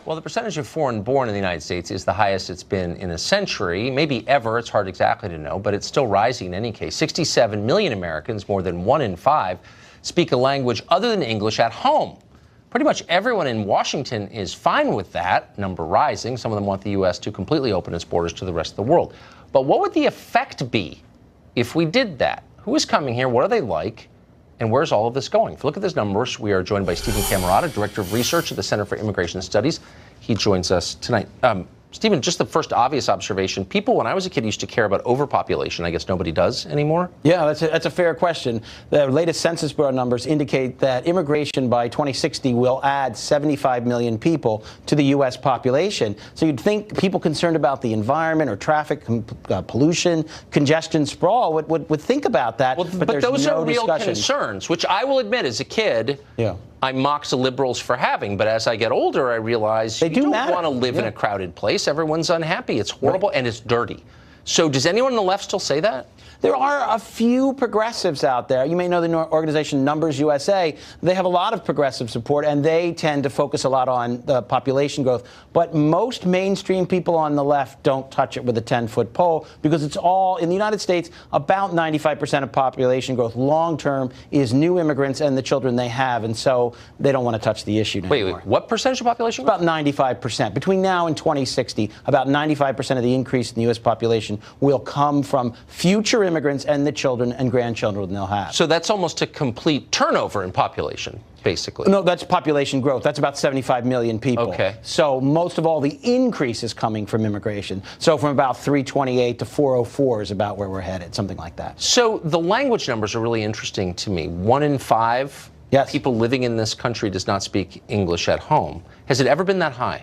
Well, the percentage of foreign-born in the United States is the highest it's been in a century, maybe ever. It's hard exactly to know, but it's still rising in any case. 67 million Americans, more than 1 in 5, speak a language other than English at home. Pretty much everyone in Washington is fine with that, number rising. Some of them want the U.S. to completely open its borders to the rest of the world. But what would the effect be if we did that? Who is coming here? What are they like? And where's all of this going? If you look at these numbers, we are joined by Stephen Camarota, Director of Research at the Center for Immigration Studies. He joins us tonight. Stephen, just the first obvious observation. People, when I was a kid, used to care about overpopulation. I guess nobody does anymore? Yeah, that's a fair question. The latest Census Bureau numbers indicate that immigration by 2060 will add 75 million people to the U.S. population. So you'd think people concerned about the environment or traffic pollution, congestion, sprawl would think about that. Well, but those are real concerns, which I will admit as a kid, I mocked the liberals for having. But as I get older, I realize you don't want to live in a crowded place. Everyone's unhappy. It's horrible and it's dirty. So does anyone on the left still say that? There are a few progressives out there. You may know the organization Numbers USA. They have a lot of progressive support, and they tend to focus a lot on the population growth. But most mainstream people on the left don't touch it with a 10-foot pole because it's all, in the United States, about 95% of population growth long-term is new immigrants and the children they have, and so they don't want to touch the issue anymore. Wait, what percentage of population growth? About 95%. Between now and 2060, about 95% of the increase in the U.S. population will come from future immigrants and the children and grandchildren they'll have. So that's almost a complete turnover in population, basically. No, that's population growth. That's about 75 million people. Okay. So most of all the increase is coming from immigration. So from about 328 to 404 is about where we're headed, something like that. So the language numbers are really interesting to me. 1 in 5 people living in this country does not speak English at home. Has it ever been that high?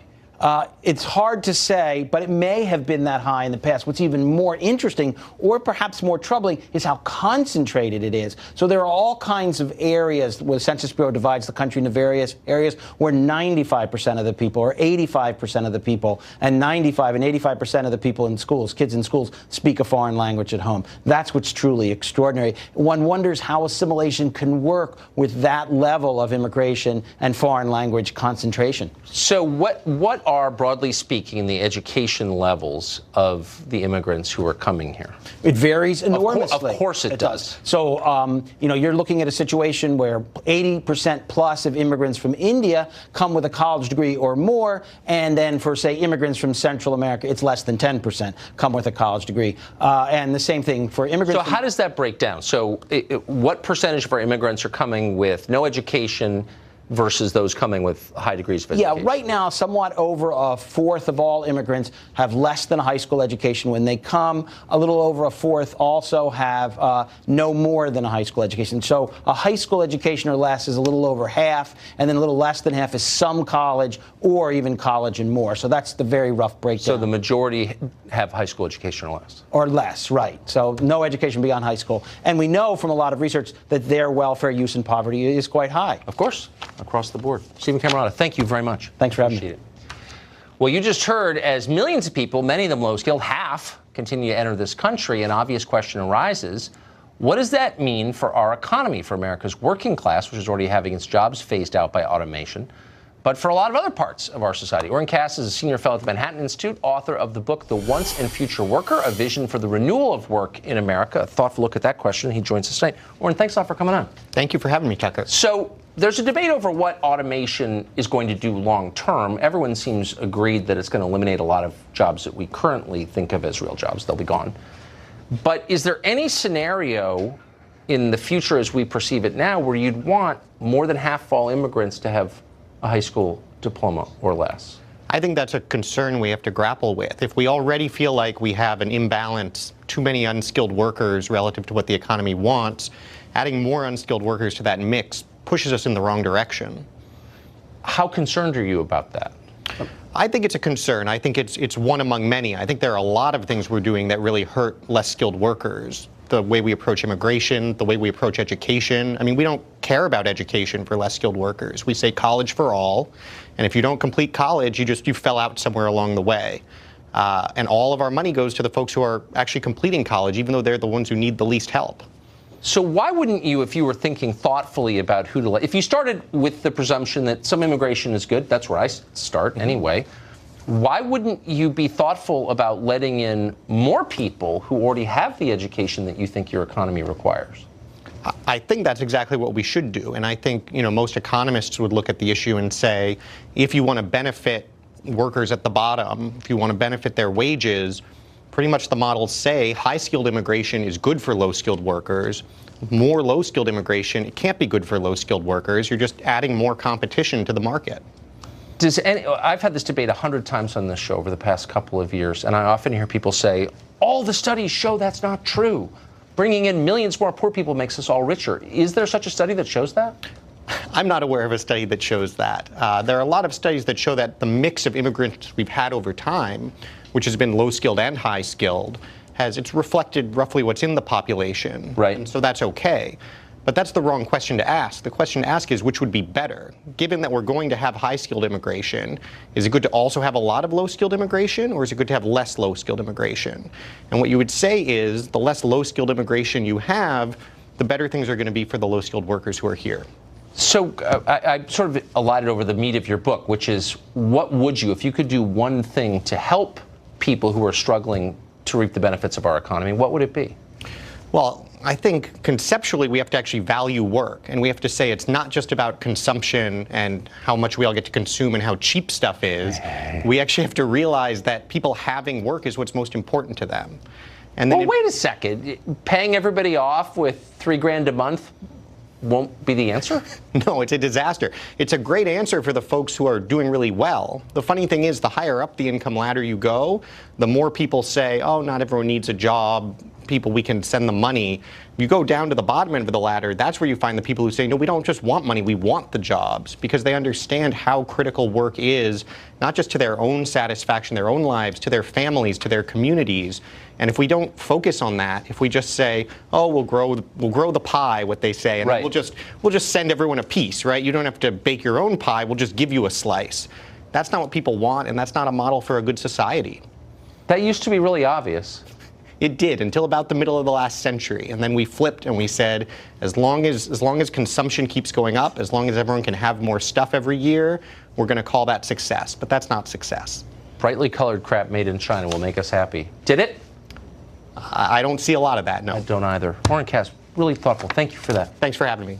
It's hard to say, but it may have been that high in the past. What's even more interesting, or perhaps more troubling, is how concentrated it is. So there are all kinds of areas where the Census Bureau divides the country into various areas where 95% of the people, or 85% of the people, and 95 and 85% of the people in schools, kids in schools, speak a foreign language at home. That's what's truly extraordinary. One wonders how assimilation can work with that level of immigration and foreign language concentration. So what are, broadly speaking, the education levels of the immigrants who are coming here? It varies enormously. Of course it does. So, you're looking at a situation where 80% plus of immigrants from India come with a college degree or more, and then for, say, immigrants from Central America, it's less than 10% come with a college degree. And the same thing for immigrants. So how does that break down? So what percentage of our immigrants are coming with no education versus those coming with high degrees of education? Yeah, right now, somewhat over a fourth of all immigrants have less than a high school education when they come. A little over a fourth also have no more than a high school education. So a high school education or less is a little over half, and then a little less than half is some college or even college and more. So that's the very rough breakdown. So the majority have high school education or less? Or less, right. So no education beyond high school. And we know from a lot of research that their welfare use and poverty is quite high. Of course. Across the board. Stephen Camarota, thank you very much. Thanks for having me. Appreciate it. Well, you just heard as millions of people, many of them low-skilled, half continue to enter this country, an obvious question arises. What does that mean for our economy, for America's working class, which is already having its jobs phased out by automation, but for a lot of other parts of our society? Oren is a senior fellow at the Manhattan Institute, author of the book, The Once and Future Worker, A Vision for the Renewal of Work in America. A thoughtful look at that question. He joins us tonight. Oren, thanks a lot for coming on. Thank you for having me, Tucker. So there's a debate over what automation is going to do long term. Everyone seems agreed that it's going to eliminate a lot of jobs that we currently think of as real jobs. They'll be gone. But is there any scenario in the future as we perceive it now where you'd want more than half of all immigrants to have a high school diploma or less? I think that's a concern we have to grapple with. If we already feel like we have an imbalance, too many unskilled workers relative to what the economy wants, adding more unskilled workers to that mix pushes us in the wrong direction. How concerned are you about that? I think it's a concern. I think it's one among many. I think there are a lot of things we're doing that really hurt less skilled workers. The way we approach immigration, the way we approach education. I mean, we don't care about education for less skilled workers. We say college for all, and if you don't complete college, you fell out somewhere along the way. And all of our money goes to the folks who are actually completing college, even though they're the ones who need the least help. So why wouldn't you, if you were thinking thoughtfully about who to let, if you started with the presumption that some immigration is good, that's where I start anyway, why wouldn't you be thoughtful about letting in more people who already have the education that you think your economy requires? I think that's exactly what we should do. And I think, most economists would look at the issue and say, if you want to benefit workers at the bottom, if you want to benefit their wages, pretty much the models say high-skilled immigration is good for low-skilled workers. More low-skilled immigration, it can't be good for low-skilled workers. You're just adding more competition to the market. I've had this debate 100 times on this show over the past couple of years, and I often hear people say, all the studies show that's not true. Bringing in millions more poor people makes us all richer. Is there such a study that shows that? I'm not aware of a study that shows that. There are a lot of studies that show that the mix of immigrants we've had over time, which has been low-skilled and high-skilled, it's reflected roughly what's in the population. Right. And so that's okay. But that's the wrong question to ask. The question to ask is which would be better? Given that we're going to have high-skilled immigration, is it good to also have a lot of low-skilled immigration, or is it good to have less low-skilled immigration? And what you would say is the less low-skilled immigration you have, the better things are going to be for the low-skilled workers who are here. So I sort of allotted over the meat of your book, which is what would you, if you could do one thing to help people who are struggling to reap the benefits of our economy, what would it be? Well, I think conceptually we have to actually value work, and we have to say it's not just about consumption and how much we all get to consume and how cheap stuff is. We actually have to realize that people having work is what's most important to them. And then wait a second. Paying everybody off with $3,000 a month won't be the answer? No, it's a disaster. It's a great answer for the folks who are doing really well. The funny thing is, the higher up the income ladder you go, the more people say, oh, not everyone needs a job. People, we can send them money. You go down to the bottom end of the ladder, that's where you find the people who say, no, we don't just want money, we want the jobs, because they understand how critical work is, not just to their own satisfaction, their own lives, to their families, to their communities. And if we don't focus on that, if we just say, oh, we'll grow the pie, what they say, and right, we'll just send everyone a piece, right? You don't have to bake your own pie, we'll just give you a slice. That's not what people want, and that's not a model for a good society. That used to be really obvious. It did until about the middle of the last century, and then we flipped and we said, as long as consumption keeps going up, as long as everyone can have more stuff every year, we're going to call that success. But that's not success. Brightly colored crap made in China will make us happy. Did it? I don't see a lot of that, no. I don't either. Oren Cass, really thoughtful. Thank you for that. Thanks for having me.